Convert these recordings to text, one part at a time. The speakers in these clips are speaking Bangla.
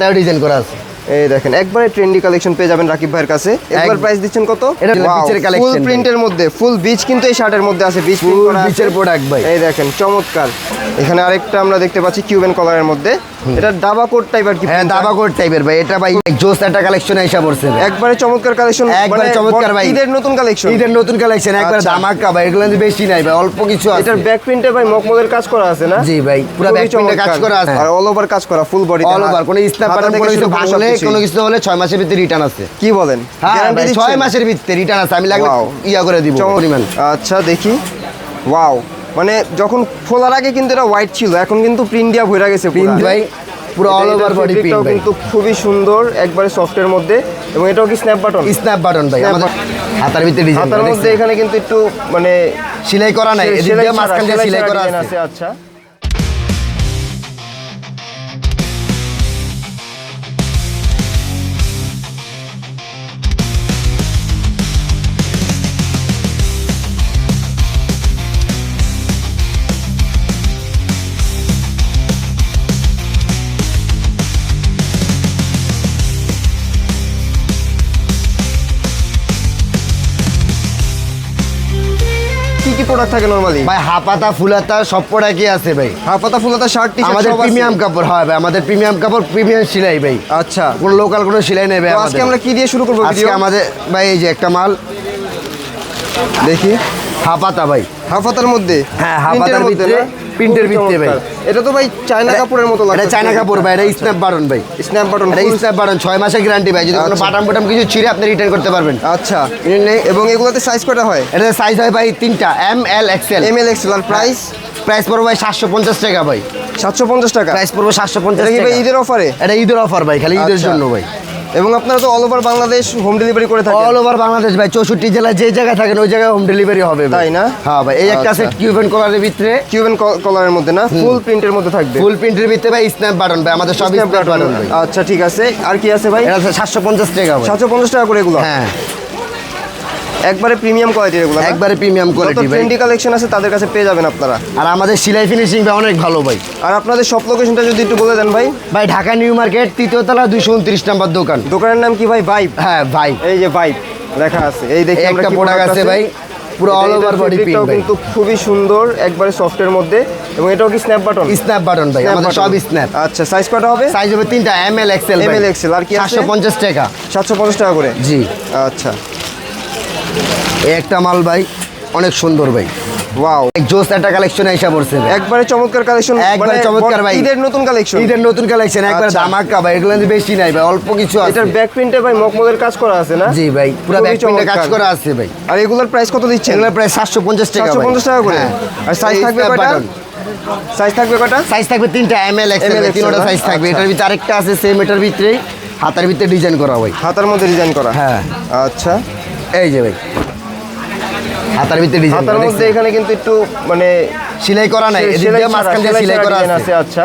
তাও ডিজাইন করা আছে। এই দেখেন একবারে ট্রেন্ডি কালেকশন পেয়ে যাবেন রাকিব ভাইয়ের কাছে। একবার প্রাইস দিচ্ছেন কত? এটা বিচের কালেকশন, ফুল প্রিন্টের মধ্যে, ফুল বিচ কিন্তু এই শার্টের মধ্যে আছে, বিচ প্রিন্ট করা আছে, বিচের প্রোডাক্ট ভাই। এই দেখেন চমৎকার। এখানে আরেকটা আমরা দেখতে পাচ্ছি কিউবেন কলারের মধ্যে, এটা দাবা কোট টাইপের কি? হ্যাঁ দাবা কোট টাইপের ভাই। এটা ভাই জোস একটা কালেকশন আইসা পড়ছে ভাই। একবারে চমৎকার কালেকশন, একবারে চমৎকার ভাই। ঈদের নতুন কালেকশন, ঈদের নতুন কালেকশন একবার ধামাকা ভাই। এগুলো কিন্তু বেশি নাই ভাই, অল্প কিছু আছে। এটার ব্যাক প্রিন্টে ভাই মকমলের কাজ করা আছে না? জি ভাই, পুরো ব্যাক প্রিন্টে কাজ করা আছে আর অল ওভার কাজ করা, ফুল বডি অল ওভার। কোনো স্ন্যাপ বাটন কোনো কিছু ভাঙলে কোনো কিছু হলে 6 মাসের ভিতরে রিটার্ন আছে। কি বলেন? হ্যাঁ গ্যারান্টি ভাই, 6 মাসের ভিতরে রিটার্ন আছে। আমি লাগলে ইয়া করে দিব পরিমাণ। আচ্ছা দেখি, ওয়াও, মানে যখন খোলার আগে কিন্তু এটা হোয়াইট ছিল, এখন কিন্তু প্রিন্ট দিয়া ভরে গেছে প্রিন্ট ভাই, পুরো অল ওভার বডি প্রিন্ট ভাই। কিন্তু খুবই সুন্দর, একবারে সফটের মধ্যে। এবং এটাও কি স্ন্যাপ বাটন? স্ন্যাপ বাটন ভাই। আমাদের হাতার ভিতরে ডিজাইন, হাতার মধ্যে এখানে কিন্তু একটু মানে সেলাই করা নাই, এদিক দিয়ে মাঝখান দিয়ে সেলাই করা আছে। আচ্ছা কি প্রোডাক্ট থাকে নরমালি ভাই? হাফাতা ফুলাতা সব প্রোডাক্টই আছে ভাই। হাফাতা ফুলাতা শার্ট টি-শার্ট আমাদের সব আছে। প্রিমিয়াম কাপড় হয় ভাই, আমাদের প্রিমিয়াম কাপড়, প্রিমিয়াম সেলাই ভাই। আচ্ছা, কোন লোকাল কোনো সেলাই নেই ভাই। তো আজকে আমরা কি দিয়ে শুরু করব ভিডিও? আজকে আমাদের ভাই এই যে একটা মাল দেখি, হাফাতা ভাই। হাফাতার মধ্যে, হ্যাঁ হাফাতার ভিতরে প্রিন্টের ভিতরে ভাই। এটা তো ভাই চায়না কাপড়ের মতো লাগে। এটা চায়না কাপড় ভাই, এটা স্ন্যাপ বাটন ভাই। স্ন্যাপ বাটন, এটা স্ন্যাপ বাটন 6 মাসের গ্যারান্টি ভাই। যদি কোনো বাটাম বাটাম কিছু ছিঁড়ে আপনি রিটার্ন করতে পারবেন। আচ্ছা, এবং এগুলোতে সাইজ কয়টা হয়? এটা সাইজ হয় ভাই 3টা, M L XL. M L XL. আর প্রাইস? প্রাইস পড়বে ভাই 750 টাকা ভাই। 750 টাকা প্রাইস পড়বে 750 এটা কি টাকা। ভাই ঈদের অফারে? এটা ঈদের অফার ভাই, খালি ঈদের আচ্ছা। জন্য ভাই। এবং আপনারা তো all over Bangladesh home delivery করে থাকেন? অল ওভার বাংলাদেশ ভাই, 64 জেলায় যে জায়গায় থাকেন ওই জায়গায় হোম ডেলিভারি হবে ভাই। তাই না? হ্যাঁ ভাই। এই একটা আচ্ছা। সেট কিউবেন কলারের ভিতরে, কিউবেন কলারের মধ্যে না, ফুল প্রিন্টের মধ্যে থাকবে। ফুল প্রিন্টের ভিতরে ভাই স্ন্যাপ বাটন ভাই, আমাদের সব স্ন্যাপ বাটন ভাই। আচ্ছা ঠিক আছে, আর কি আছে ভাই? এটা 750 টাকা ভাই। 750 টাকা করে এগুলো? হ্যাঁ একবারে প্রিমিয়াম কোয়ালিটির এগুলো না? একবারে প্রিমিয়াম কোয়ালিটি ভাই। ট্রেন্ডি কালেকশন আছে তাদের কাছে পেয়ে যাবেন আপনারা। আর আমাদের সেলাই ফিনিশিং ভাই অনেক ভালো ভাই। আর আপনাদের সব লোকেশনটা যদি একটু বলে দেন ভাই। ভাই ঢাকা নিউ মার্কেট 3য় তলা 229 নাম্বার দোকান। দোকানের নাম কি ভাই? ভাইব? হ্যাঁ ভাই, এই যে ভাইব লেখা আছে। এই দেখি আমরা একটা কি প্রোডাক্ট আছে ভাই, পুরো অল ওভার বডি প্রিন্ট ভাই। কিন্তু খুবই সুন্দর, একবারে সফটের মধ্যে। এবং এটাও কি স্ন্যাপ বাটন? স্ন্যাপ বাটন ভাই, আমাদের সব স্ন্যাপ। আচ্ছা, সাইজ কয়টা হবে? সাইজ হবে 3টা, এম এল এক্সেল ভাই। M L XL. আর কি আছে? 750 টাকা। 750 টাকা করে? জি। আচ্ছা, এই একটা মাল ভাই অনেক সুন্দর ভাই। ওয়াও, জোস একটা কালেকশন আইসা পড়ছে ভাই। একবারে চমৎকার কালেকশন, একবারে চমৎকার ভাই। ঈদের নতুন কালেকশন, ঈদের নতুন কালেকশন একবার আচ্ছা। ধামাকা ভাই। এগুলো কিন্তু বেশি নাই ভাই, অল্প কিছু আছে। এটার ব্যাক প্রিন্টে ভাই মকমলের কাজ করা আছে না? জি ভাই, পুরো খুবই ব্যাক প্রিন্টে কাজ চমৎকার। করা আছে ভাই। আর এগুলোর প্রাইস কত দিচ্ছেন? এগুলো প্রায় 750 টাকা ভাই। 750 টাকা করে? হ্যাঁ। আর সাইজ এই থাকবে স্ন্যাপ কয়টা? বাটন। সাইজ থাকবে কয়টা? সাইজ থাকবে 3টা, এম এল এক্সেল ভাই। তিনটা সাইজ থাকবে। আচ্ছা। এটার ভিতরে আরেকটা আছে সেম, এটার ভিতরেই হাতার ভিতরে ডিজাইন করা ভাই। হাতার মধ্যে ডিজাইন করা? হ্যাঁ। আচ্ছা, এই যে ভাই হাতার ভিতরে ডিজাইন হাতার মধ্যে এখানে কিন্তু একটু মানে সেলাই করা নাই, এদিক দিয়ে মাঝখান দিয়ে সেলাই করা আছে। আচ্ছা,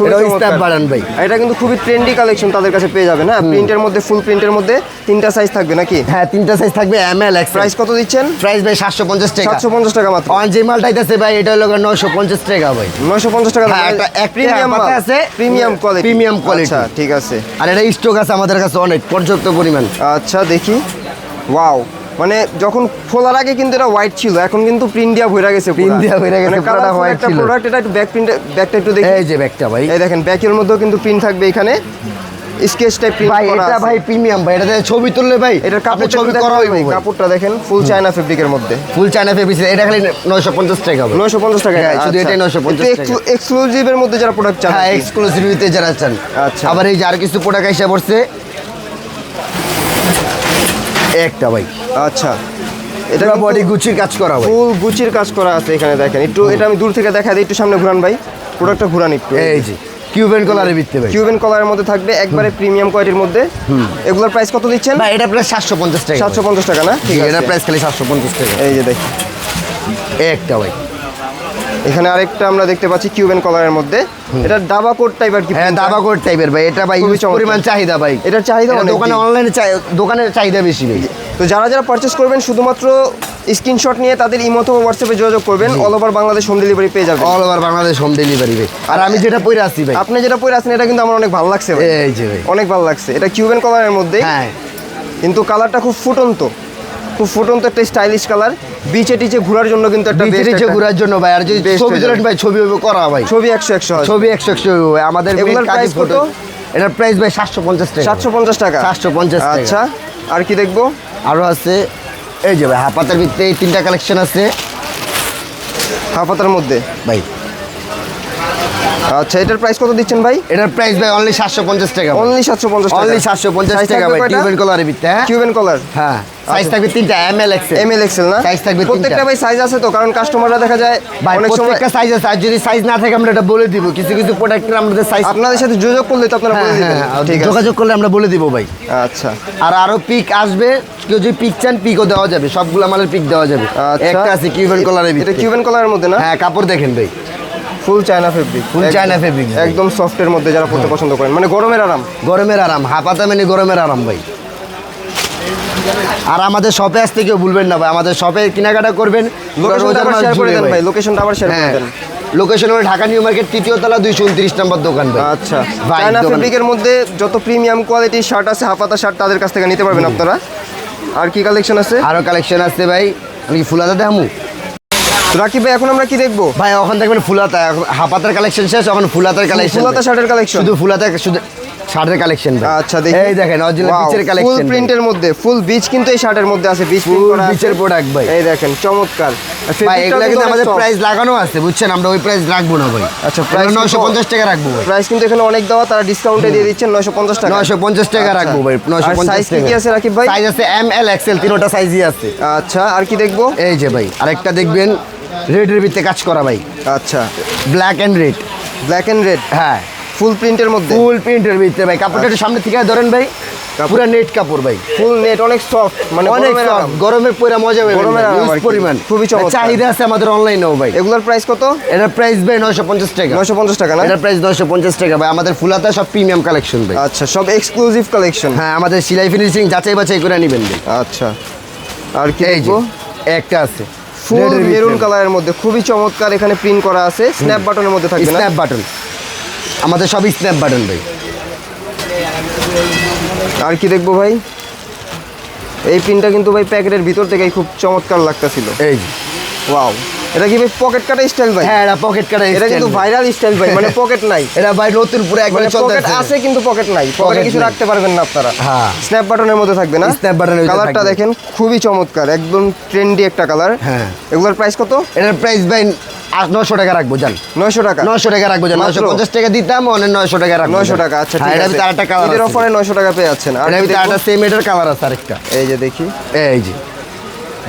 এটা স্ন্যাপ বাটন ভাই। এটা কিন্তু খুবই ট্রেন্ডি কালেকশন তাদের কাছে পেয়ে যাবেন। হ্যাঁ, প্রিন্টের মধ্যে, ফুল প্রিন্টের মধ্যে 3টা সাইজ থাকবে নাকি? হ্যাঁ 3টা সাইজ থাকবে, এম এল এক্সেল। প্রাইস কত দিচ্ছেন? প্রাইস ভাই 750 টাকা। 750 টাকা মাত্র। অন যে মালটা আইতাছে ভাই এটা হলো 950 টাকা ভাই। 950 টাকা? হ্যাঁ, একটা প্রিমিয়াম পাতা আছে, প্রিমিয়াম কোয়ালিটি। Premium quality. আচ্ছা ঠিক আছে। আর এটা স্টক আছে আমাদের কাছে অনেক পর্যাপ্ত পরিমাণ। আচ্ছা দেখি, ওয়াও, মানে যখন খোলার আগে কিন্তু এটা হোয়াইট ছিল, এখন কিন্তু প্রিন্ট দিয়া ভরে গেছে। প্রিন্ট দিয়া ভরে গেছে, মানে পুরোটা কালারফুল হোয়াইট একটা ছিল। প্রোডাক্ট। এটা একটু ব্যাক প্রিন্ট, ব্যাকটা একটু দেখি। এই যে ব্যাগটা ভাই, এই দেখেন ব্যাকের মধ্যেও কিন্তু প্রিন্ট থাকবে এখানে, স্কেচ টাইপ প্রিন্ট ভাই করা এটা আছে। ভাই প্রিমিয়াম ভাই। এটা ছবি তুললে ভাই এটার কাপড় ছবি করা হইব ভাই। কাপড়টা দেখেন, ফুল চায়না ফেব্রিকের মধ্যে, ফুল চায়না ফেব্রিক। এটা খালি 950 টাকা ভাই। 950 টাকা? হ্যাঁ, শুধু এটাই 950 টাকা। এক্সক্লুসিভের মধ্যে যারা প্রোডাক্ট চান। হ্যাঁ, এক্সক্লুসিভিতে যারা চান। আচ্ছা। আবার এই যে আর কিছু প্রোডাক্ট এসে পড়ছে একটা ভাই। আচ্ছা, এটা এটা বডি গুচির কাজ করা ভাই। ফুল গুচির কাজ করা আছে এখানে দেখেন। একটু এটা আমি দূর থেকে দেখা দিই, একটু সামনে ঘুরান ভাই, প্রোডাক্টটা ঘুরান একটু। এই যে কিউবেন কলারের ভিতরে ভাই। কিউবেন কলারের মধ্যে থাকবে, একবারে প্রিমিয়াম কোয়ালিটির মধ্যে। এগুলোর প্রাইস কত দিচ্ছেন? ভাই এটা প্রায় 750 টাকা। 750 টাকা না? ঠিক আছে, এটা প্রাইস খালি 750 টাকা। এই যে দেখি একটা ভাই। এখানে আরেকটা আমরা দেখতে পাচ্ছি কিউবেন কলারের মধ্যে, এটা দাবা কোট টাইপের কি? হ্যাঁ দাবা কোট টাইপের ভাই। এটা ভাই খুবই চমৎকার। পরিমাণ চাহিদা ভাই। এটার চাহিদা এটা অনেক। দোকানে অনলাইনে দোকানের চাহিদা বেশি ভাই। তো যারা যারা পারচেস করবেন শুধুমাত্র স্ক্রিনশট নিয়ে তাদের ইমো অথবা হোয়াটসঅ্যাপে যোগাযোগ করবেন, all over Bangladesh home delivery পেয়ে যাবেন। All over Bangladesh home delivery ভাই। আর আমি যেটা পরে আসছি ভাই, আপনি যেটা পরে আছেন এটা কিন্তু আমার অনেক ভালো লাগছে ভাই। এই যে ভাই, অনেক ভালো লাগছে। এটা কিউবেন কালারের মধ্যে, হ্যাঁ কিন্তু কালারটা খুব ফুটন্ত একটা স্টাইলিশ কালার। বিচে টিচে ঘোরার জন্য কিন্তু একটা বিচে best টিচে একটা- ঘোরার জন্য ভাই। আর যদি best ছবি হয়ে তোলেন যাবে। ভাই, ছবি হবে করা ভাই, ছবি 100 হয়। ছবি 100 ভাই। আমাদের এগুলোর কাজী price কত? photo- এটার প্রাইস ভাই 750 টাকা। 750 টাকা। 750 টাকা। আচ্ছা, আর কি দেখবো? আরো আছে এই যে ভাই, হাফাতার ভিতরে এই 3টা কালেকশন আছে হাফাতার মধ্যে। ভাই। আচ্ছা, এটার প্রাইস কত দিচ্ছেন ভাই? এটার প্রাইস ভাই অনলি 750 টাকা। অনলি 750 টাকা। অনলি 750 টাকা ভাই। টিউবেল কলারের ভিতরে, হ্যাঁ কিউবেন কালার। হ্যাঁ। সাইজ থাকবে 3টা, এমএল এক্সেল। এমএল এক্সেল না? সাইজ থাকবে 3টা প্রত্যেকটা ভাই সাইজ আছে তো, কারণ কাস্টমাররা দেখা যায় ভাই, অনেক সময় প্রত্যেকটা সাইজ আছে। আর যদি সাইজ না থাকে আমরা এটা বলে দিব। কিছু কিছু প্রোডাক্টের আমাদের সাইজ, আপনাদের সাথে যোগাযোগ করলে তো আপনারা বলে দিবেন। ঠিক আছে, যোগাযোগ করলে আমরা বলে দিব ভাই। আচ্ছা। আর আরো পিক আসবে, কেউ যদি পিক চান পিকও দেওয়া যাবে, সবগুলো আমাদের পিক দেওয়া যাবে। আচ্ছা। একটা আছে কিউবেন কলারের এটা ভিতরে, কিউবেন কালারের মধ্যে না? হ্যাঁ কাপড় দেখেন ভাই, ফুল চায়না ফেব্রিক। ফুল চায়না ফেব্রিক, একদম সফটের মধ্যে, যারা পড়তে পছন্দ করেন, মানে গরমের আরাম। গরমের আরাম, হাফাতা মানে গরমের আরাম ভাই। আর আমাদের শপে আসতে কেউ ভুলবেন না ভাই, আমাদের শপে কেনাকাটা করবেন। লোকেশনটা আবার শেয়ার করে দেন ভাই, লোকেশনটা আবার শেয়ার করে হ্যাঁ, দেন। লোকেশন হলো ঢাকা নিউ মার্কেট 3য় তলা 229 নম্বর দোকান ভাই। আচ্ছা, ভাই, চায়না দোকান- ফেব্রিকের মধ্যে যত প্রিমিয়াম কোয়ালিটির শার্ট আছে, হাফাতা শার্ট, তাদের কাছ থেকে নিতে পারবেন আপনারা। আর কি কালেকশন আছে? আরো কালেকশন আছে ভাই। আমি কি ফুলাতা দেখামু রাকিব ভাই, এখন আমরা কি দেখবো? ভাই? ওখান দেখবেন ফুলাতা, এখন হাফাতার কালেকশন শেষ, এখন ফুলাতার কালেকশন। ফুলাতা শার্টের কালেকশন, শুধু ফুলাতা, শুধু শার্টের কালেকশন ভাই। আচ্ছা, দেখি। এই দেখেন অরিজিনাল Wow, পিচের ফুল কালেকশন, প্রিন্টের মধ্যে, ফুল বিচ কিন্তু এই শার্টের মধ্যে আছে, বিচ প্রিন্ট ফুল করা আছে। পিচের প্রোডাক্ট ভাই। এই দেখেন, চমৎকার। ভাই এগুলা কিন্তু আমাদের প্রাইস লাগানো আছে, বুঝছেন? আমরা ওই প্রাইস রাখবো না ভাই। আচ্ছা, প্রাইস price 950 টাকা রাখবো ভাই। প্রাইস কিন্তু এখানে অনেক দেওয়া, তারা ডিসকাউন্টে দিয়ে দিচ্ছেন 950 টাকা। 950 টাকা আচ্ছা। রাখবো ভাই। আর 950 সাইজ কি টাকা। কি আছে রাকিব ভাই? সাইজ আছে এম এল এক্সেল, তিনটা সাইজই আছে। আচ্ছা, আর কি দেখবো? এই যে ভাই আরেকটা দেখবেন, রেডের ভিতরে কাজ করা ভাই, আচ্ছা, black and red. Black and red, হ্যাঁ, ফুল প্রিন্টের মধ্যে, ফুল প্রিন্টের ভিতরে ভাই। কাপড়টা একটু সামনে থেকে ধরেন ভাই, পুরো নেট কাপড় ভাই, ফুল নেট, অনেক সফট, মানে অনেক গরমের soft, আরাম। গরমের পরে মজা হবে, গরমের আরাম আর কি। পরিমাণ খুবই চমৎকার। চাহিদা আছে আমাদের অনলাইনেও ভাই। এগুলোর প্রাইস কত? এটার প্রাইস ভাই 950 টাকা। 950 টাকা না? এটার প্রাইস 950 টাকা ভাই। আমাদের ফুলাতা সব প্রিমিয়াম কালেকশন ভাই। আচ্ছা, সব এক্সক্লুসিভ কালেকশন। হ্যাঁ, আমাদের সেলাই ফিনিশিং যাচাই বাছাই করে নেবেন ভাই। আচ্ছা, আর কি এই যে দেখবো? একটা আছে ফুল red এর ভিতরে। মেরুন কালারের মধ্যে, খুবই চমৎকার। এখানে প্রিন্ট করা আছে, স্ন্যাপ বাটনের মধ্যে থাকবে না? স্ন্যাপ বাটন, আমাদের সব স্ন্যাপ বাটন ভাই। আর কি দেখবো ভাই? এই প্রিন্টটা কিন্তু ভাই প্যাকেটের ভিতর থেকেই খুব চমৎকার লাগতাছিল। এই যে ওয়াও, এটা কি ভাই পকেট কাটা স্টাইল ভাই? হ্যাঁ, এটা পকেট কাটা এটা কিন্তু ভাইরাল স্টাইল ভাই, মানে পকেট নাই। এটা ভাই নতুন পুরো একবার মানে পকেট চলতেছে। আছে কিন্তু পকেট নাই, পকেটে Pocket কিছু নাই। রাখতে পারবেন না আপনারা। হ্যাঁ। স্ন্যাপ বাটনের মধ্যে থাকবে না? স্ন্যাপ বাটনের ভিতরে কালারটা থাকবে। দেখেন, খুবই চমৎকার, একদম ট্রেন্ডি একটা কালার। হ্যাঁ। এগুলোর প্রাইস কত? এটার প্রাইস ভাই 900 টাকা রাখবো জান। 900 টাকা। 900 টাকা রাখবো জান। মাত্র? 950 টাকা দিতাম, অনেক 900 টাকা রাখবো। 900 টাকা, আচ্ছা ঠিক হ্যাঁ, এটার আছে। ভিতরে আরেকটা কালার ঈদের আছে। অফারে 900 টাকা পেয়ে যাচ্ছেন। আর এটার কি ভিতরে দেখবো? একটা সেম এটার কালার আছে আরেকটা। এই যে দেখি, এই যে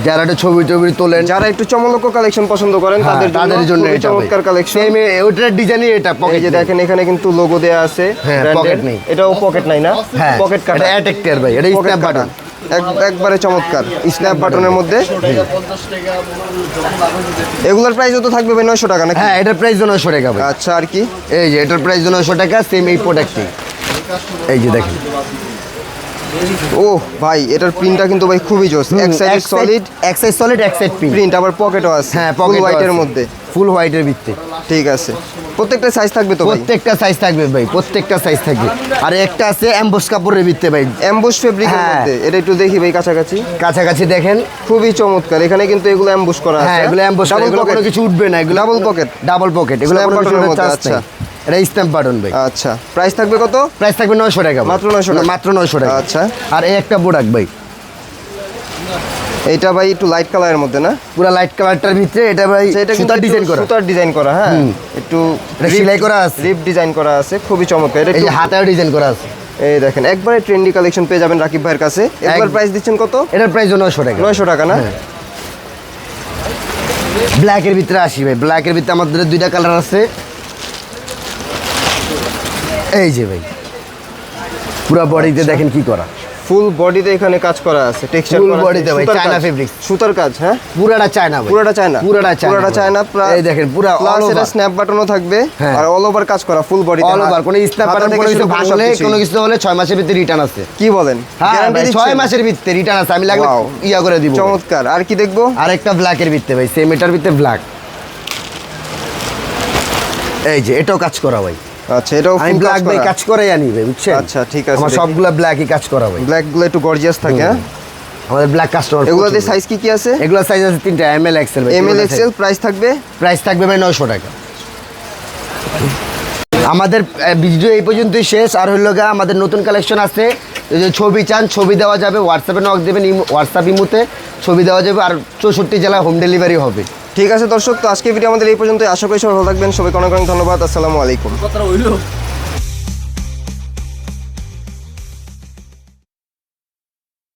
যারা একটা ছবি টবি তোলেন, যারা একটু চমৎকার কালেকশন পছন্দ করেন হ্যাঁ, তাদের জন্য এটা চমৎকার কালেকশন। সেম ওটার ডিজাইনই এটা এই পকেট যে দেখেন, এখানে কিন্তু লোগো দেয়া আছে, হ্যাঁ, branded। pocket নেই। এটাও পকেট নাই না? হ্যাঁ, পকেট কাটা, এটা অ্যাটাক্টার ভাই, এটা পকেট স্ন্যাপ কাটা। বাটন। একবারে চমৎকার স্ন্যাপ বাটনের মধ্যে। এগুলোর প্রাইস তো থাকবে ভাই 900 টাকা নাকি? হ্যাঁ, এটার প্রাইস 900 টাকা ভাই। আচ্ছা, আর কি? এই যে এটার প্রাইস 900 টাকা, সেম এই প্রোডাক্টই। এই যে দেখেন, ও ভাই, এটার প্রিন্টটা কিন্তু ভাই খুবই জোস, এক সাইড সলিড এক সাইড সলিড, এক সাইড প্রিন্ট। প্রিন্ট, আবার পকেটও আছে। হ্যাঁ, ফুল পকেট হোয়াইটের মধ্যে। ফুল হোয়াইটের ভিতরে। ঠিক আছে, প্রত্যেকটা সাইজ থাকবে তো ভাই? প্রত্যেকটা সাইজ থাকবে ভাই, প্রত্যেকটা সাইজ থাকবে। আর একটা আছে এমবোস কাপড়ের ভিতরে ভাই, অ্যাম্বুশ ফেব্রিকের হ্যাঁ। মধ্যে। এটা একটু দেখি ভাই কাছাকাছি। কাছাকাছি দেখেন। খুবই চমৎকার, এখানে কিন্তু এগুলো অ্যাম্বুশ করা আছে। হ্যাঁ, এগুলো এমবোস, ডাবল এগুলো কোনো পকেট। কিছু উঠবে না, এগুলো ডাবল পকেট। ডাবল পকেট, এগুলো Snap কোনো কিছু button-এর উঠার মধ্যে, চান্স নেই। আচ্ছা। এটা স্ট্যাম্প বাটন ভাই। আচ্ছা, প্রাইস থাকবে কত? প্রাইস থাকবে 900 টাকা ভাই। মাত্র 900 টাকা? মাত্র 900 টাকা। আচ্ছা। আর এই একটা প্রোডাক্ট ভাই, এইটা ভাই একটু লাইট কালারের মধ্যে না? পুরো লাইট কালারটার ভিতরে এটা ভাই আচ্ছা, এটা কিন্তু সুতার ডিজাইন করা, সুতার ডিজাইন করা, হ্যাঁ, একটু এটা সেলাই করা আছে। রিপ ডিজাইন করা আছে, খুবই চমৎকার। এটা এই একটু যে হাতেও ডিজাইন করা আছে। এই দেখেন, একবারে ট্রেন্ডি কালেকশন পেয়ে যাবেন রাকিব ভাইয়ের কাছে। একবার প্রাইস দিচ্ছেন কত? এটার প্রাইস 900 টাকা। 900 টাকা না? ব্ল্যাকের ভিতরে আসি ভাই, ব্ল্যাকের ভিতরে আমাদের দুইটা কালার আছে। এই যে ভাই পুরো বডিতে দেখেন কি করা, ফুল বডিতে এখানে কাজ করা আছে, টেক্সচার Full করা আছে, body তে ভাই, সুতার চায়না কাজ, fabric। সুতার কাজ, হ্যাঁ পুরাটা চায়না ভাই, পুরোটা চায়না, পুরাটা চায়না, পুরোটা চায়না, এই দেখেন পুরা প্লাস all এটা over। স্ন্যাপ বাটনও থাকবে, হ্যাঁ। আর অল ওভার কাজ করা ফুল বডিতে, অল ওভার, কোনো স্ন্যাপ বাটন কোনো কিছু ভাঙলে কোনো কিছু হলে 6 মাসের ভিতরে রিটার্ন আছে। কি বলেন, হ্যাঁ গ্যারান্টি ভাই, 6 দিচ্ছেন? মাসের ভিতরে রিটার্ন আছে, আমি লাগলে Wow। ইয়া করে দিব। চমৎকার। আর কি দেখবো? আরেকটা ব্ল্যাকের ভিতরে ভাই, সেম এটার ভিতরে ব্ল্যাক, এই যে এটাও কাজ করা ভাই। আচ্ছা, এটাও আমি ফুল ব্ল্যাক কাজ ভাই করা। কাজ করে আনি ভাই, বুঝছেন? আচ্ছা, ঠিক আছে, আমার দেখি। সবগুলা ব্ল্যাকই কাজ করা ভাই, ব্ল্যাক গুলো একটু গর্জিয়াস থাকে, হ্যাঁ। আমাদের ব্ল্যাক কাস্টমার। এগুলোতে সাইজ কি কি আছে? এগুলো সাইজ আছে 3টা, এমএল এক্সেল ভাই। এমএল এক্সেল, প্রাইস থাকবে? প্রাইস থাকবে ভাই 900 টাকা। আমাদের ভিডিও এই পর্যন্তই শেষ। আর হইল গা আমাদের নতুন কালেকশন আছে, যদি ছবি চান ছবি দেওয়া যাবে, হোয়াটসঅ্যাপে নক দেবেন, হোয়াটসঅ্যাপ ইমুতে ছবি দেওয়া যাবে, আর 64 জেলায় হোম ডেলিভারি হবে। ঠিক আছে দর্শক, তো আজকে ভিডিও আমাদের এই পর্যন্ত। আশা করি সবাই ভালো থাকবেন, সবাইকে অনেক অনেক ধন্যবাদ। আসসালামু আলাইকুম।